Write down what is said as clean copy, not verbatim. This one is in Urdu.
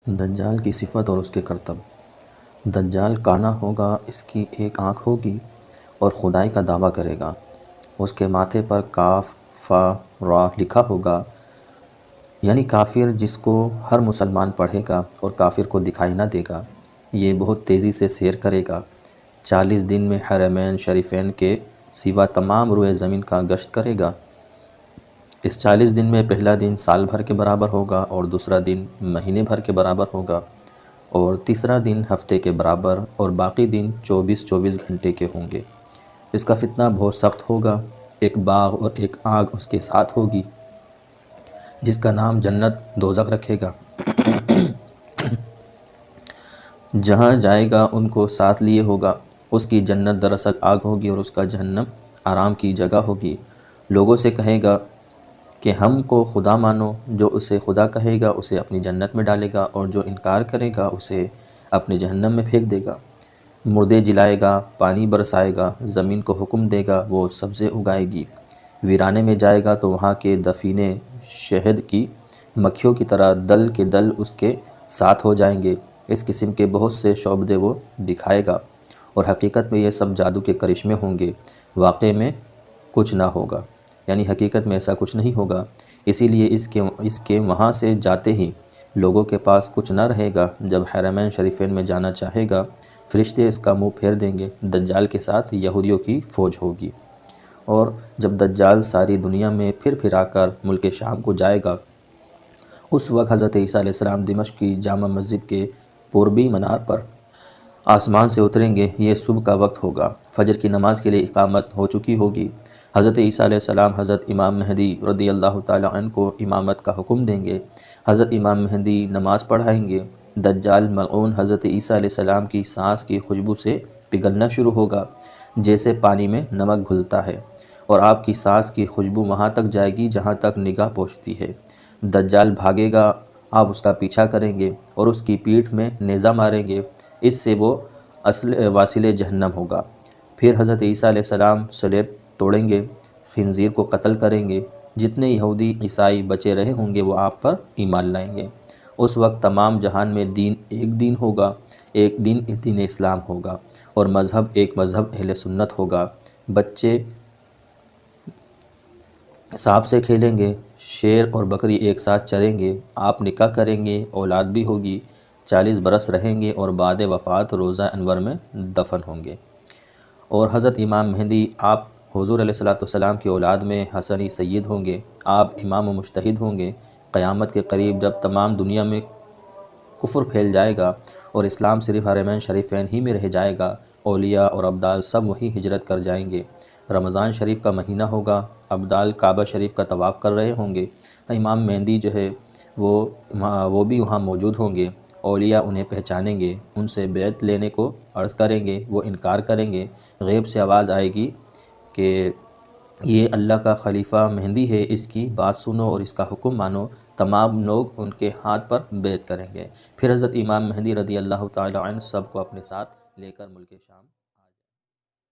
دجال کی صفت اور اس کے کرتب۔ دجال کانا ہوگا، اس کی ایک آنکھ ہوگی اور خدائی کا دعویٰ کرے گا۔ اس کے ماتھے پر کاف فا را لکھا ہوگا، یعنی کافر، جس کو ہر مسلمان پڑھے گا اور کافر کو دکھائی نہ دے گا۔ یہ بہت تیزی سے سیر کرے گا، 40 دن میں حرمین شریفین کے سوا تمام روئے زمین کا گشت کرے گا۔ اس 40 دن میں پہلا دن سال بھر کے برابر ہوگا اور دوسرا دن مہینے بھر کے برابر ہوگا اور تیسرا دن ہفتے کے برابر، اور باقی دن 24 گھنٹے کے ہوں گے۔ اس کا فتنہ بہت سخت ہوگا۔ ایک باغ اور ایک آگ اس کے ساتھ ہوگی، جس کا نام جنت دوزخ رکھے گا۔ جہاں جائے گا ان کو ساتھ لیے ہوگا۔ اس کی جنت دراصل آگ ہوگی اور اس کا جہنم آرام کی جگہ ہوگی۔ لوگوں سے کہے گا کہ ہم کو خدا مانو، جو اسے خدا کہے گا اسے اپنی جنت میں ڈالے گا اور جو انکار کرے گا اسے اپنی جہنم میں پھینک دے گا۔ مردے جلائے گا، پانی برسائے گا، زمین کو حکم دے گا، وہ سبزے اگائے گی۔ ویرانے میں جائے گا تو وہاں کے دفینے شہد کی مکھیوں کی طرح دل کے دل اس کے ساتھ ہو جائیں گے۔ اس قسم کے بہت سے شعبدے وہ دکھائے گا، اور حقیقت میں یہ سب جادو کے کرشمے ہوں گے، واقع میں کچھ نہ ہوگا، یعنی حقیقت میں ایسا کچھ نہیں ہوگا۔ اسی لیے اس کے وہاں سے جاتے ہی لوگوں کے پاس کچھ نہ رہے گا۔ جب حرمین شریفین میں جانا چاہے گا، فرشتے اس کا منہ پھیر دیں گے۔ دجال کے ساتھ یہودیوں کی فوج ہوگی، اور جب دجال ساری دنیا میں پھر آ کر ملک شام کو جائے گا، اس وقت حضرت عیسیٰ علیہ السلام دمشق کی جامع مسجد کے پوربی مینار پر آسمان سے اتریں گے۔ یہ صبح کا وقت ہوگا، فجر کی نماز کے لیے اقامت ہو چکی ہوگی۔ حضرت عیسیٰ علیہ السلام حضرت امام مہدی رضی اللہ تعالیٰ عنہ کو امامت کا حکم دیں گے۔ حضرت امام مہدی نماز پڑھائیں گے۔ دجال ملعون حضرت عیسیٰ علیہ السلام کی سانس کی خوشبو سے پگھلنا شروع ہوگا، جیسے پانی میں نمک گھلتا ہے، اور آپ کی سانس کی خوشبو وہاں تک جائے گی جہاں تک نگاہ پہنچتی ہے۔ دجال بھاگے گا، آپ اس کا پیچھا کریں گے اور اس کی پیٹھ میں نیزہ ماریں گے، اس سے وہ واصل جہنم ہوگا۔ پھر حضرت عیسیٰ علیہ السلام صلیب توڑیں گے، خنزیر کو قتل کریں گے۔ جتنے یہودی عیسائی بچے رہے ہوں گے وہ آپ پر ایمان لائیں گے۔ اس وقت تمام جہان میں دین ایک دین ہوگا، ایک دین دین اسلام ہوگا، اور مذہب ایک مذہب اہل سنت ہوگا۔ بچے سانپ سے کھیلیں گے، شیر اور بکری ایک ساتھ چریں گے، آپ نکاح کریں گے، اولاد بھی ہوگی، 40 برس رہیں گے اور بعد وفات روضہ انور میں دفن ہوں گے۔ اور حضرت امام مہدی آپ حضور علیہ السلام کی اولاد میں حسنی سید ہوں گے، آپ امام و مجتہد ہوں گے۔ قیامت کے قریب جب تمام دنیا میں کفر پھیل جائے گا اور اسلام صرف حرمین شریفین ہی میں رہ جائے گا، اولیاء اور ابدال سب وہیں ہجرت کر جائیں گے۔ رمضان شریف کا مہینہ ہوگا، ابدال کعبہ شریف کا طواف کر رہے ہوں گے، امام مہدی جو ہے وہ بھی وہاں موجود ہوں گے۔ اولیاء انہیں پہچانیں گے، ان سے بیعت لینے کو عرض کریں گے، وہ انکار کریں گے۔ غیب سے آواز آئے گی کہ یہ اللہ کا خلیفہ مہدی ہے، اس کی بات سنو اور اس کا حکم مانو۔ تمام لوگ ان کے ہاتھ پر بیعت کریں گے۔ پھر حضرت امام مہدی رضی اللہ تعالیٰ عنہ سب کو اپنے ساتھ لے کر ملک شام